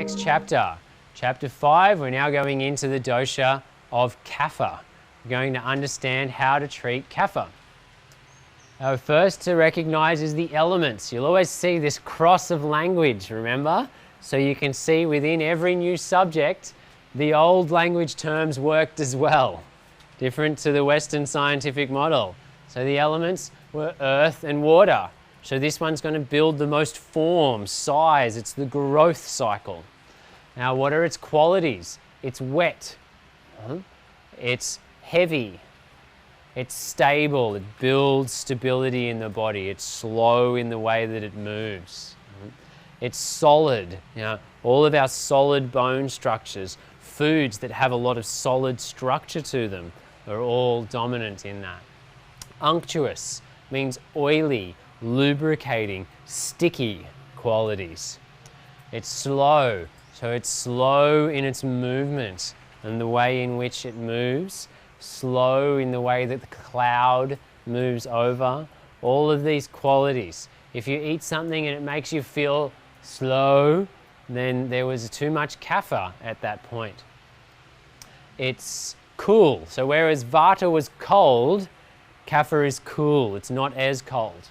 next chapter. Chapter 5, we're now going into the dosha of Kapha. We're going to understand how to treat Kapha. First to recognize is the elements. You'll always see this cross of language, remember? So you can see within every new subject, the old language terms worked as well, different to the Western scientific model. So the elements were earth and water. So this one's going to build the most form, size, it's the growth cycle. Now what are its qualities? It's wet, it's heavy, it's stable, it builds stability in the body, it's slow in the way that it moves. It's solid, all of our solid bone structures, foods that have a lot of solid structure to them are all dominant in that. Unctuous means oily, lubricating, sticky qualities. It's slow, so it's slow in its movement and the way in which it moves, slow in the way that the cloud moves over. All of these qualities. If you eat something and it makes you feel slow, then there was too much kapha at that point. It's cool, so whereas vata was cold, kapha is cool, it's not as cold.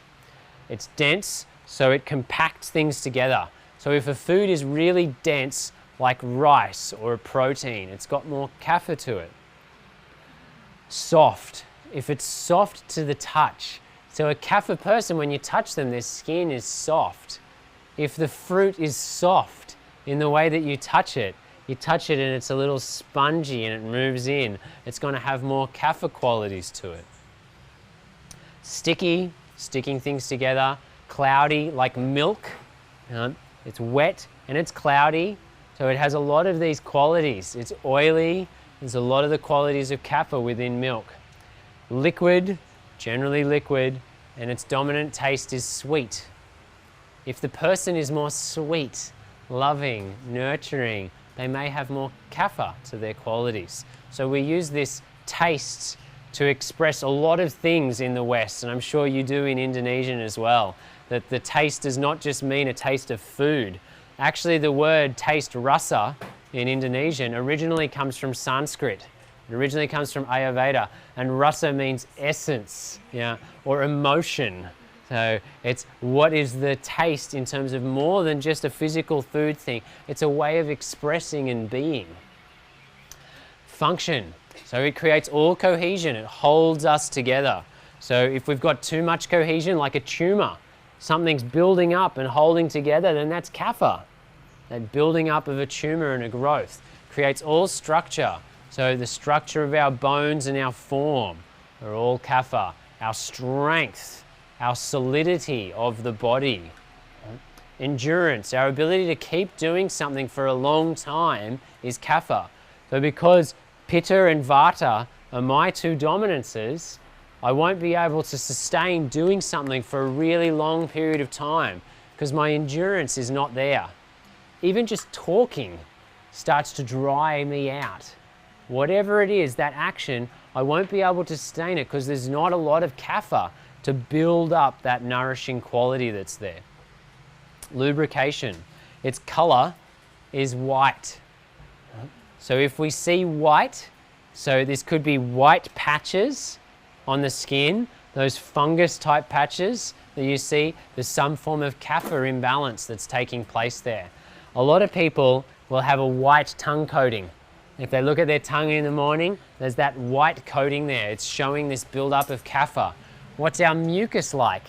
It's dense, so it compacts things together. So if a food is really dense, like rice or a protein, it's got more kapha to it. Soft, if it's soft to the touch. So a kapha person, when you touch them, their skin is soft. If the fruit is soft in the way that you touch it and it's a little spongy and it moves in, it's going to have more kapha qualities to it. Sticky, sticking things together. Cloudy, like milk. It's wet and it's cloudy, so it has a lot of these qualities. It's oily, there's a lot of the qualities of kapha within milk. Liquid, generally liquid, and its dominant taste is sweet. If the person is more sweet, loving, nurturing, they may have more kapha to their qualities. So we use this taste to express a lot of things in the West, and I'm sure you do in Indonesian as well, that the taste does not just mean a taste of food. Actually, the word taste rasa in Indonesian originally comes from Sanskrit. It originally comes from Ayurveda, and rasa means essence, or emotion. So it's what is the taste in terms of more than just a physical food thing. It's a way of expressing and being. Function. So it creates all cohesion, it holds us together. So if we've got too much cohesion, like a tumor, something's building up and holding together, then that's kapha. That building up of a tumor and a growth creates all structure. So the structure of our bones and our form are all kapha. Our strength, our solidity of the body. Endurance, our ability to keep doing something for a long time is kapha. So because Pitta and Vata are my two dominances, I won't be able to sustain doing something for a really long period of time because my endurance is not there. Even just talking starts to dry me out. Whatever it is, that action, I won't be able to sustain it because there's not a lot of kapha to build up that nourishing quality that's there. Lubrication, its color is white. So if we see white, so this could be white patches on the skin, those fungus type patches that you see, there's some form of kapha imbalance that's taking place there. A lot of people will have a white tongue coating. If they look at their tongue in the morning, there's that white coating there. It's showing this buildup of kapha. What's our mucus like?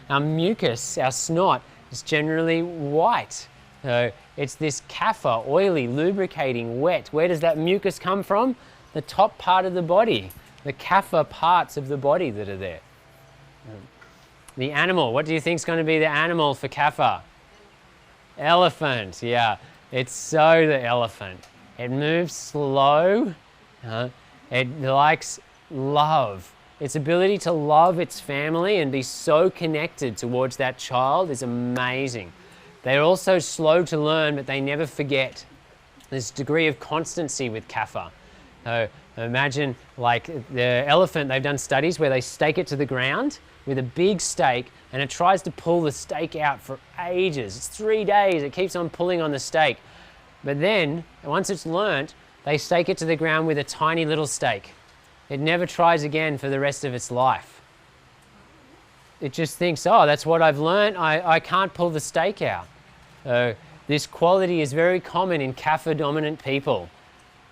Our mucus, our snot, is generally white. So it's this kapha, oily, lubricating, wet. Where does that mucus come from? The top part of the body, the kapha parts of the body that are there. The animal, what do you think is going to be the animal for kapha? Elephant, yeah. It's so the elephant. It moves slow. It likes love. Its ability to love its family and be so connected towards that child is amazing. They're also slow to learn, but they never forget. There's a degree of constancy with kapha. So imagine like the elephant, they've done studies where they stake it to the ground with a big stake, and it tries to pull the stake out for ages. It's 3 days, it keeps on pulling on the stake. But then, once it's learnt, they stake it to the ground with a tiny little stake. It never tries again for the rest of its life. It just thinks, oh, that's what I've learnt, I can't pull the stake out. So this quality is very common in Kapha-dominant people.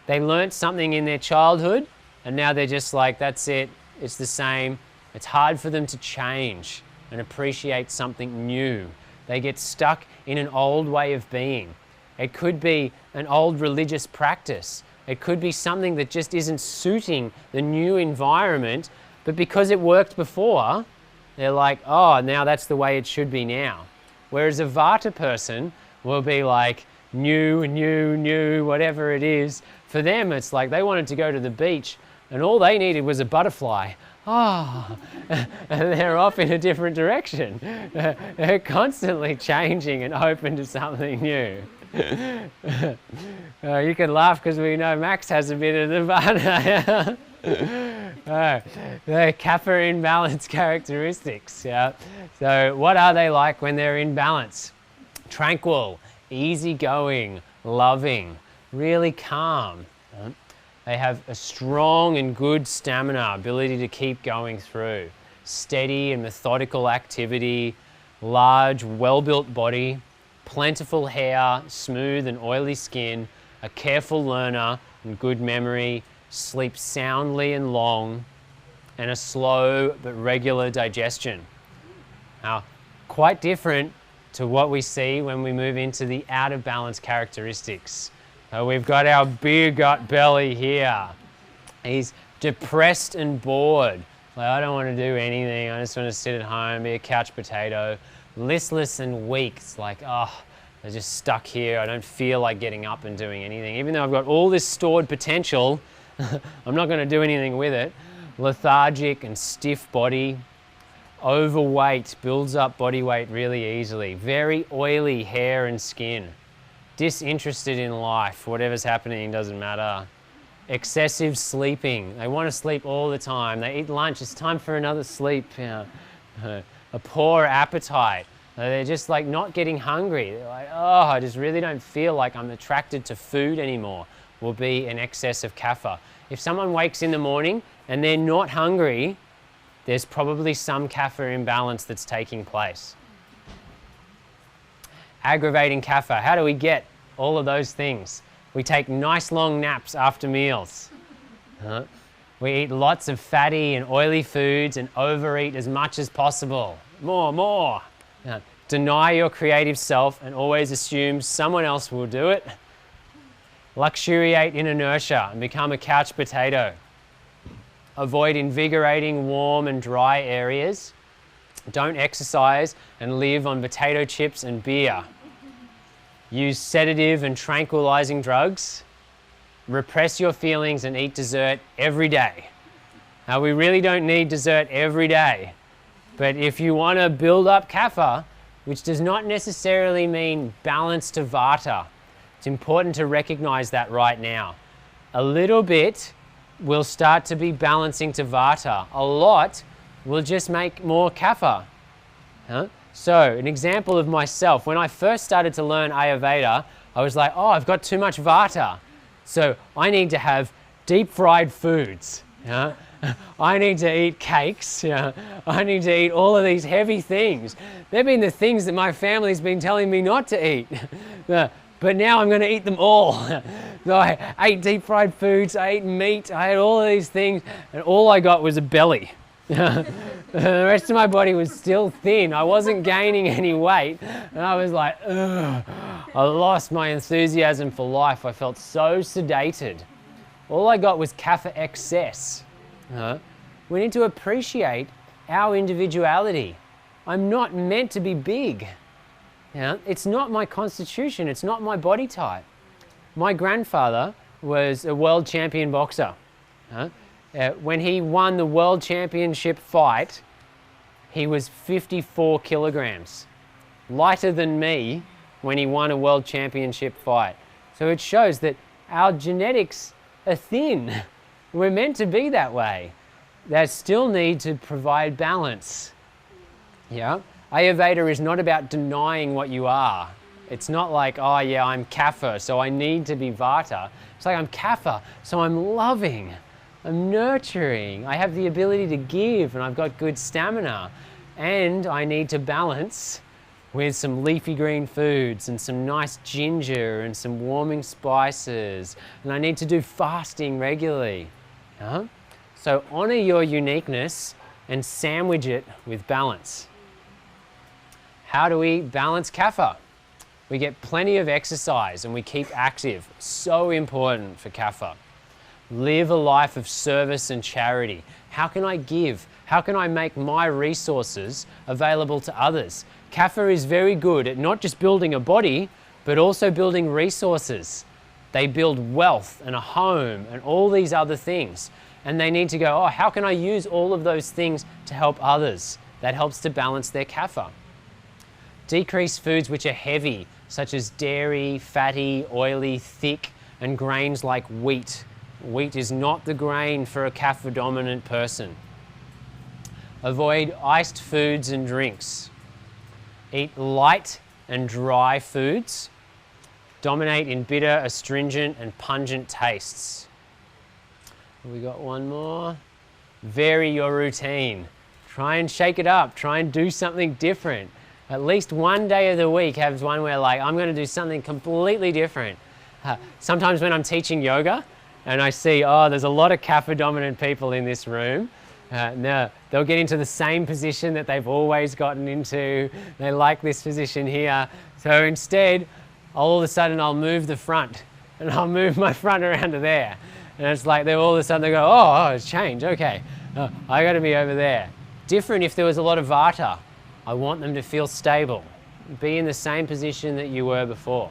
They learnt something in their childhood, and now they're just like, that's it, it's the same. It's hard for them to change and appreciate something new. They get stuck in an old way of being. It could be an old religious practice. It could be something that just isn't suiting the new environment, but because it worked before, they're like, oh, now that's the way it should be now. Whereas a Vata person will be like, new, whatever it is. For them, it's like they wanted to go to the beach and all they needed was a butterfly. Oh, and they're off in a different direction. They're constantly changing and open to something new. You can laugh because we know Max has a bit of the Vata. They're Kapha imbalance characteristics. Yeah. So what are they like when they're in balance? Tranquil, easygoing, loving, really calm. They have a strong and good stamina, ability to keep going through. Steady and methodical activity, large, well-built body, plentiful hair, smooth and oily skin, a careful learner and good memory, sleeps soundly and long, and a slow but regular digestion. Now, quite different to what we see when we move into the out of balance characteristics. We've got our beer gut belly here. He's depressed and bored. Like, I don't want to do anything. I just want to sit at home, be a couch potato. Listless and weak. It's like, oh, I'm just stuck here. I don't feel like getting up and doing anything. Even though I've got all this stored potential, I'm not going to do anything with it. Lethargic and stiff body. Overweight, builds up body weight really easily. Very oily hair and skin. Disinterested in life, whatever's happening doesn't matter. Excessive sleeping, they want to sleep all the time. They eat lunch, it's time for another sleep. A poor appetite, they're just like not getting hungry. They're like, oh, I just really don't feel like I'm attracted to food anymore, will be an excess of Kapha. If someone wakes in the morning and they're not hungry, there's probably some Kapha imbalance that's taking place. Aggravating Kapha, how do we get all of those things? We take nice long naps after meals. We eat lots of fatty and oily foods and overeat as much as possible. More. Deny your creative self and always assume someone else will do it. Luxuriate in inertia and become a couch potato. Avoid invigorating, warm and dry areas. Don't exercise and live on potato chips and beer. Use sedative and tranquilizing drugs. Repress your feelings and eat dessert every day. Now, we really don't need dessert every day, but if you want to build up Kapha, which does not necessarily mean balance to Vata, it's important to recognize that right now. A little bit will start to be balancing to Vata. A lot will just make more Kapha. So, an example of myself, when I first started to learn Ayurveda, I was like, oh, I've got too much Vata. So I need to have deep fried foods. I need to eat cakes. I need to eat all of these heavy things. They've been the things that my family's been telling me not to eat. But now I'm going to eat them all. So I ate deep fried foods, I ate meat, I ate all of these things, and all I got was a belly. The rest of my body was still thin. I wasn't gaining any weight. And I was like, ugh. I lost my enthusiasm for life. I felt so sedated. All I got was Kapha excess. We need to appreciate our individuality. I'm not meant to be big. It's not my constitution. It's not my body type. My grandfather was a world champion boxer. When he won the world championship fight, he was 54 kilograms, lighter than me when he won a world championship fight. So it shows that our genetics are thin. We're meant to be that way. They still need to provide balance. Yeah. Ayurveda is not about denying what you are. It's not like, oh yeah, I'm Kapha, so I need to be Vata. It's like I'm Kapha, so I'm loving, I'm nurturing, I have the ability to give, and I've got good stamina. And I need to balance with some leafy green foods and some nice ginger and some warming spices. And I need to do fasting regularly. Yeah? So honor your uniqueness and sandwich it with balance. How do we balance Kapha? We get plenty of exercise and we keep active. So important for Kapha. Live a life of service and charity. How can I give? How can I make my resources available to others? Kapha is very good at not just building a body, but also building resources. They build wealth and a home and all these other things. And they need to go, oh, how can I use all of those things to help others? That helps to balance their Kapha. Decrease foods which are heavy, such as dairy, fatty, oily, thick, and grains like wheat. Wheat is not the grain for a Kapha-dominant person. Avoid iced foods and drinks. Eat light and dry foods. Dominate in bitter, astringent, and pungent tastes. We got one more. Vary your routine. Try and shake it up. Try and do something different. At least one day of the week have one where like, I'm going to do something completely different. Sometimes when I'm teaching yoga and I see, oh, there's a lot of Kapha dominant people in this room. No, they'll get into the same position that they've always gotten into. They like this position here. So instead, all of a sudden I'll move the front and I'll move my front around to there. And it's like they all of a sudden they go, oh, it's changed, okay. I got to be over there. Different if there was a lot of Vata. I want them to feel stable. Be in the same position that you were before.